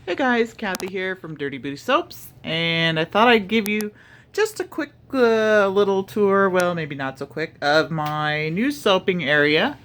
Hey guys, Kathy here from Dirty Booty Soaps, and I thought I'd give you just a quick little tour, well maybe not so quick, of my new soaping area.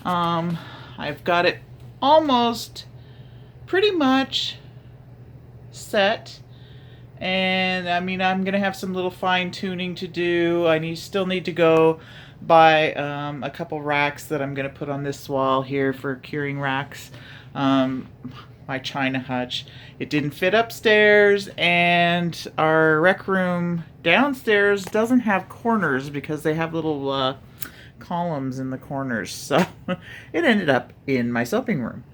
I've got it almost pretty much set, and I mean I'm gonna have some little fine tuning to do. Still need to go buy a couple racks that I'm gonna put on this wall here for curing racks. My china hutch. It didn't fit upstairs, and our rec room downstairs doesn't have corners because they have little columns in the corners. So it ended up in my soaping room.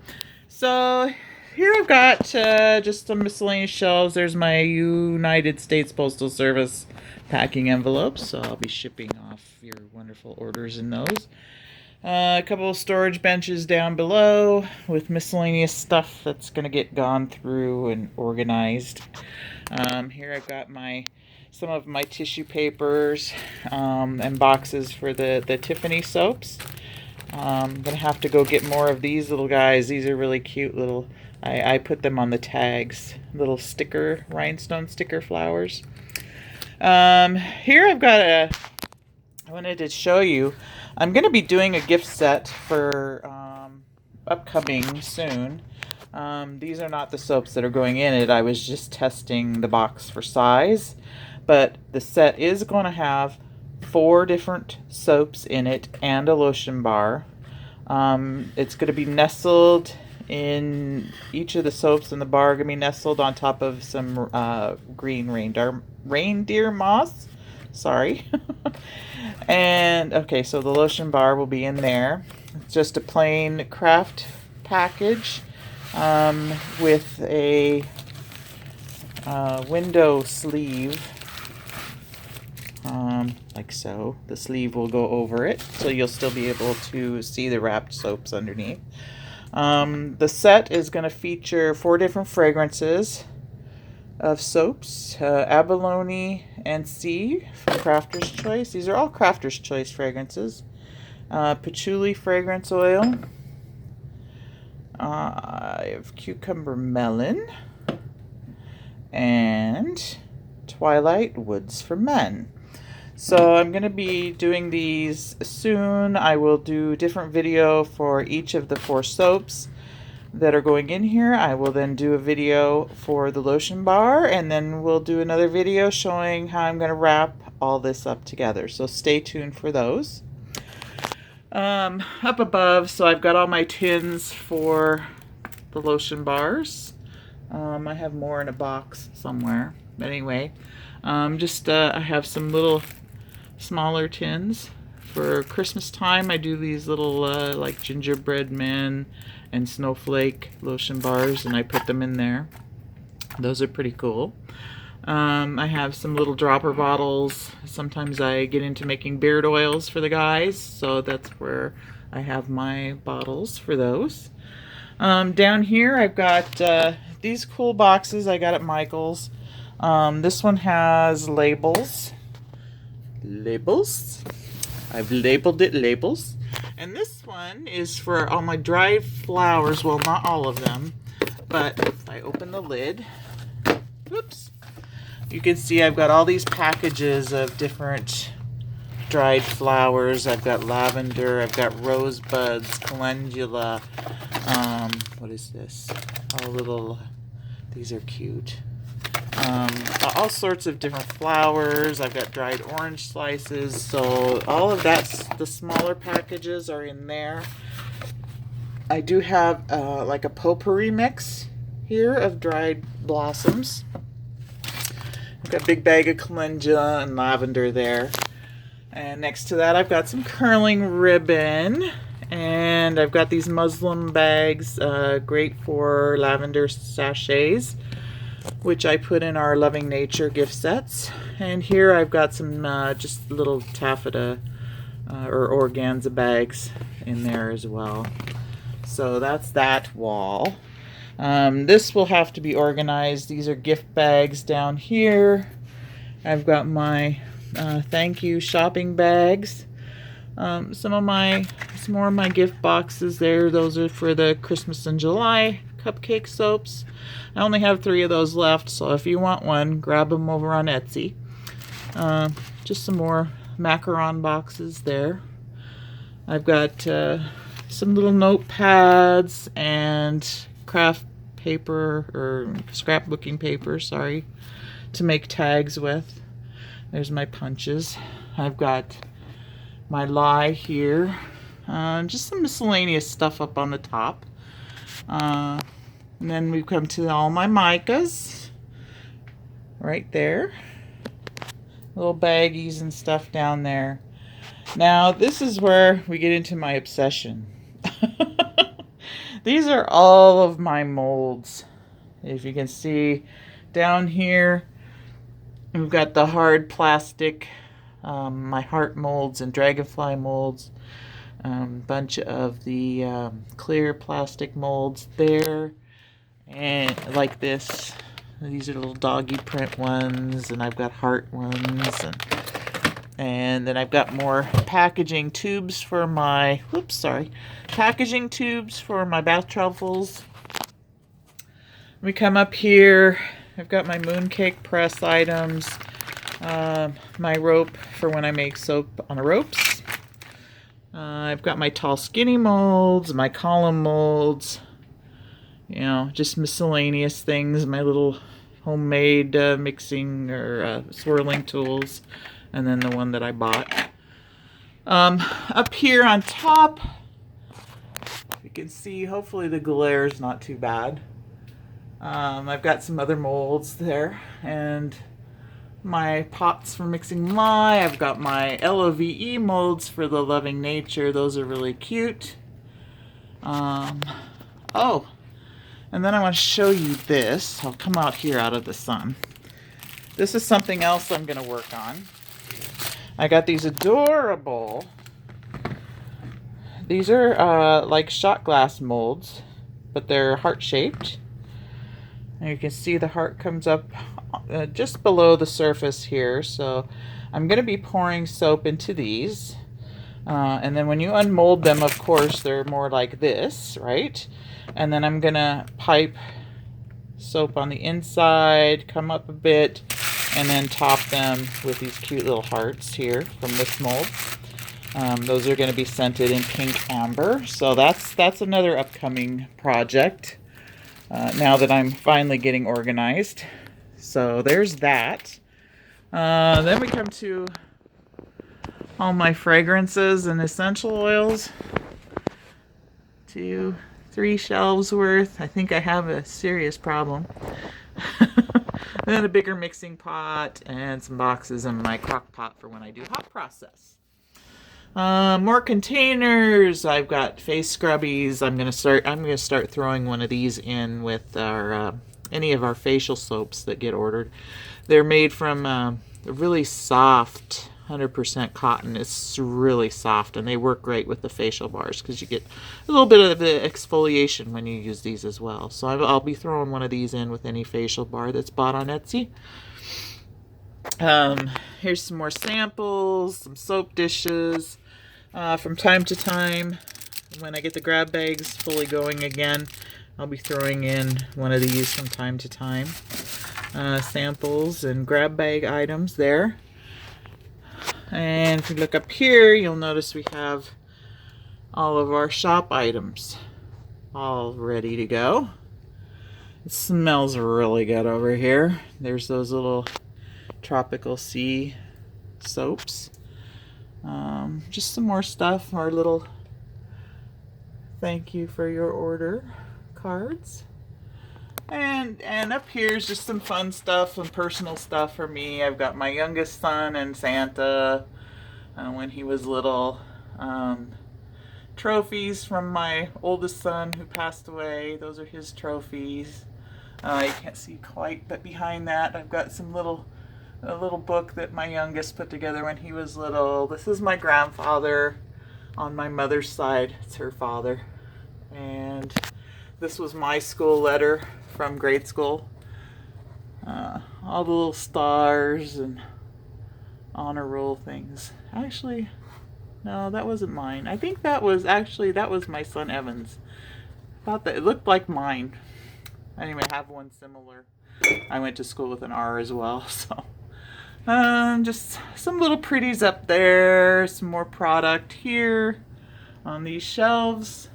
So here I've got just some miscellaneous shelves. There's my United States Postal Service packing envelopes, so I'll be shipping off your wonderful orders in those. A couple of storage benches down below with miscellaneous stuff that's going to get gone through and organized. Here I've got some of my tissue papers and boxes for the Tiffany soaps. I'm going to have to go get more of these little guys. These are really cute little, I put them on the tags, little rhinestone sticker flowers. Here I've got I wanted to show you, I'm going to be doing a gift set for upcoming soon. These are not the soaps that are going in it. I was just testing the box for size. But the set is going to have 4 different soaps in it and a lotion bar. It's going to be nestled in each of the soaps, and the bar going to be nestled on top of some green reindeer moss. Sorry. And okay, so the lotion bar will be in there. It's just a plain craft package with a window sleeve, like so. The sleeve will go over it, so you'll still be able to see the wrapped soaps underneath. The set is going to feature 4 different fragrances of soaps, Abalone and Sea from Crafter's Choice. These are all Crafter's Choice fragrances. Patchouli fragrance oil. I have cucumber melon and Twilight Woods for Men. So I'm going to be doing these soon. I will do different video for each of the 4 soaps that are going in here. I will then do a video for the lotion bar, and then we'll do another video showing how I'm going to wrap all this up together. So stay tuned for those. Up above, so I've got all my tins for the lotion bars. I have more in a box somewhere. But anyway, I have some little smaller tins. For Christmas time, I do these little like gingerbread men and snowflake lotion bars, and I put them in there. Those are pretty cool. I have some little dropper bottles. Sometimes I get into making beard oils for the guys, so that's where I have my bottles for those. Down here I've got these cool boxes I got at Michael's. This one has labels. I've labeled it labels. And this one is for all my dried flowers. Well, not all of them, but if I open the lid, whoops, you can see I've got all these packages of different dried flowers. I've got lavender, I've got rosebuds, calendula, what is this? These are cute. All sorts of different flowers. I've got dried orange slices. So all of the smaller packages are in there. I do have like a potpourri mix here of dried blossoms. I've got a big bag of calendula and lavender there. And next to that I've got some curling ribbon. And I've got these muslin bags, great for lavender sachets, which I put in our Loving Nature gift sets. And here I've got some just little taffeta or organza bags in there as well. So that's that wall. This will have to be organized. These are gift bags down here. I've got my thank you shopping bags. Some more of my gift boxes there. Those are for the Christmas in July cupcake soaps. I only have 3 of those left, so if you want one, grab them over on Etsy. Just some more macaron boxes there. I've got some little notepads and craft paper, or scrapbooking paper, sorry, to make tags with. There's my punches. I've got my lye here. Just some miscellaneous stuff up on the top. And then we come to all my micas right there. Little baggies and stuff down there. Now, this is where we get into my obsession. These are all of my molds. If you can see down here, we've got the hard plastic, my heart molds and dragonfly molds. Bunch of the clear plastic molds there. And like this. These are little doggy print ones, and I've got heart ones, and then I've got more packaging tubes for my, packaging tubes for my bath truffles. We come up here, I've got my mooncake press items, my rope for when I make soap on the ropes. I've got my tall skinny molds, my column molds, you know, just miscellaneous things, my little homemade mixing or swirling tools, and then the one that I bought. Up here on top, you can see, hopefully the glare is not too bad. I've got some other molds there, and my pots for mixing lye. I've got my LOVE molds for the Loving Nature. Those are really cute. Oh, and then I want to show you this. I'll come out here out of the sun. This is something else I'm going to work on. I got these adorable, these are like shot glass molds, but they're heart-shaped. And you can see the heart comes up just below the surface here. So I'm going to be pouring soap into these. And then when you unmold them, of course, they're more like this, right? And then I'm going to pipe soap on the inside, come up a bit, and then top them with these cute little hearts here from this mold. Those are going to be scented in pink amber. So that's another upcoming project now that I'm finally getting organized. So there's that. Then we come to all my fragrances and essential oils. 2, 3 shelves worth. I think I have a serious problem. And then a bigger mixing pot and some boxes in my crock pot for when I do hot process. More containers. I've got face scrubbies. I'm gonna start throwing one of these in with our any of our facial soaps that get ordered. They're made from a really soft 100% cotton. It's really soft, and they work great with the facial bars because you get a little bit of the exfoliation when you use these as well. So I'll be throwing one of these in with any facial bar that's bought on Etsy. Here's some more samples, some soap dishes. From time to time, when I get the grab bags fully going again, I'll be throwing in one of these from time to time. Samples and grab bag items there. And if you look up here, you'll notice we have all of our shop items all ready to go. It smells really good over here. There's those little tropical sea soaps. Just some more stuff, our little thank you for your order cards. And up here is just some fun stuff and personal stuff for me. I've got my youngest son and Santa when he was little. Trophies from my oldest son who passed away. Those are his trophies. You can't see quite, but behind that I've got some a little book that my youngest put together when he was little. This is my grandfather on my mother's side. It's her father. And this was my school letter from grade school. All the little stars and honor roll things. Actually, no, that wasn't mine. I think that was my son Evan's. I thought that it looked like mine. Anyway, I have one similar. I went to school with an R as well, so. Just some little pretties up there. Some more product here on these shelves.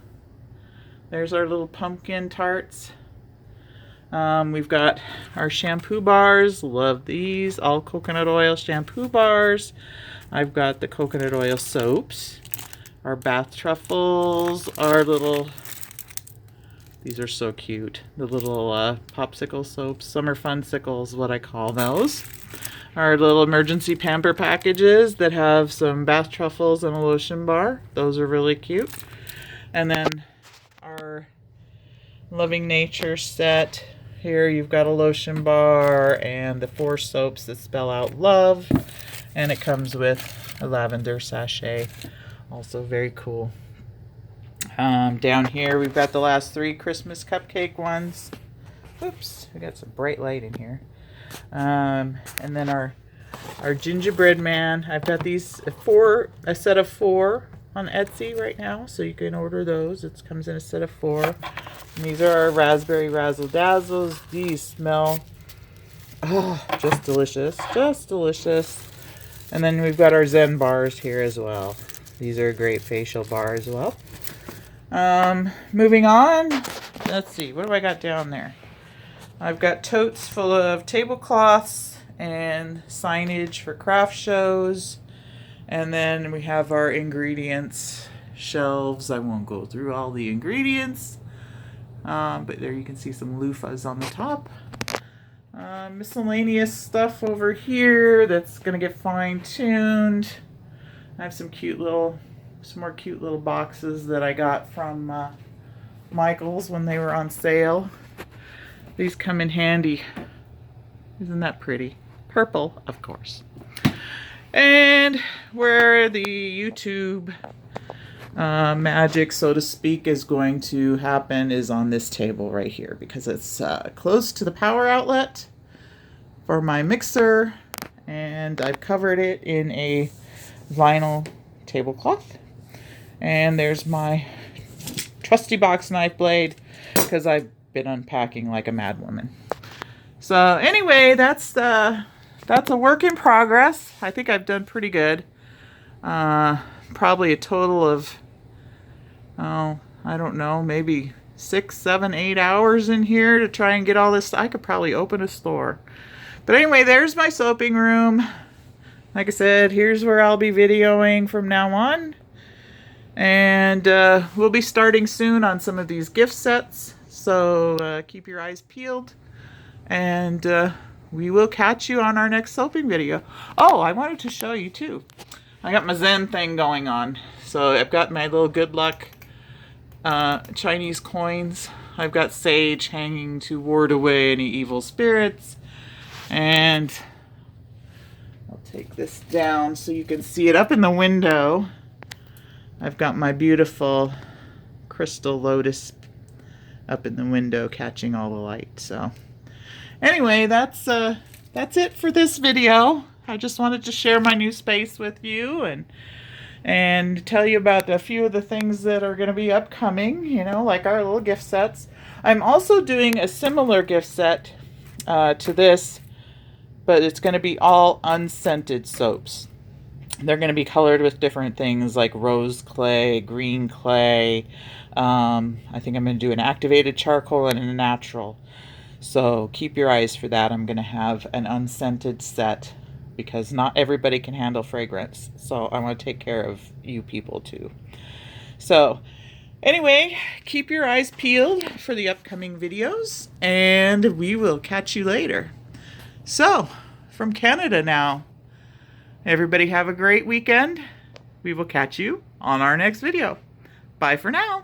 There's our little pumpkin tarts. We've got our shampoo bars. Love these. All coconut oil shampoo bars. I've got the coconut oil soaps. Our bath truffles. Our little... These are so cute. The little popsicle soaps. Summer Funsicles, what I call those. Our little emergency pamper packages that have some bath truffles and a lotion bar. Those are really cute. And then our Loving Nature set. Here you've got a lotion bar and the 4 soaps that spell out love. And it comes with a lavender sachet. Also very cool. Down here we've got the last 3 Christmas cupcake ones. Oops, we got some bright light in here. And then our gingerbread man. I've got these a set of 4 on Etsy right now, so you can order those. It comes in a set of 4. And these are our raspberry razzle dazzles. These smell just delicious, just delicious. And then we've got our Zen bars here as well. These are a great facial bar as well. Moving on, let's see, what do I got down there? I've got totes full of tablecloths and signage for craft shows. And then we have our ingredients shelves. I won't go through all the ingredients, but there you can see some loofahs on the top. Miscellaneous stuff over here that's gonna get fine-tuned. I have some more cute little boxes that I got from Michael's when they were on sale. These come in handy. Isn't that pretty? Purple, of course. And where the YouTube magic, so to speak, is going to happen is on this table right here, because it's close to the power outlet for my mixer, and I've covered it in a vinyl tablecloth. And there's my trusty box knife blade, because I've been unpacking like a mad woman. So anyway, that's a work in progress. I think I've done pretty good. Probably a total of, I don't know, maybe 6, 7, 8 hours in here to try and get all this. I could probably open a store. But anyway, there's my soaping room. Like I said, here's where I'll be videoing from now on. And we'll be starting soon on some of these gift sets. So keep your eyes peeled. And we will catch you on our next soaping video. Oh, I wanted to show you too. I got my Zen thing going on. So I've got my little good luck Chinese coins. I've got sage hanging to ward away any evil spirits. And I'll take this down so you can see it up in the window. I've got my beautiful crystal lotus up in the window catching all the light. So anyway, that's it for this video. I just wanted to share my new space with you and tell you about a few of the things that are going to be upcoming, you know, like our little gift sets. I'm also doing a similar gift set to this, but it's going to be all unscented soaps. They're going to be colored with different things like rose clay, green clay. I think I'm going to do an activated charcoal and a natural. So keep your eyes for that. I'm going to have an unscented set because not everybody can handle fragrance. So I want to take care of you people too. So anyway, keep your eyes peeled for the upcoming videos, and we will catch you later. So from Canada now, everybody have a great weekend. We will catch you on our next video. Bye for now.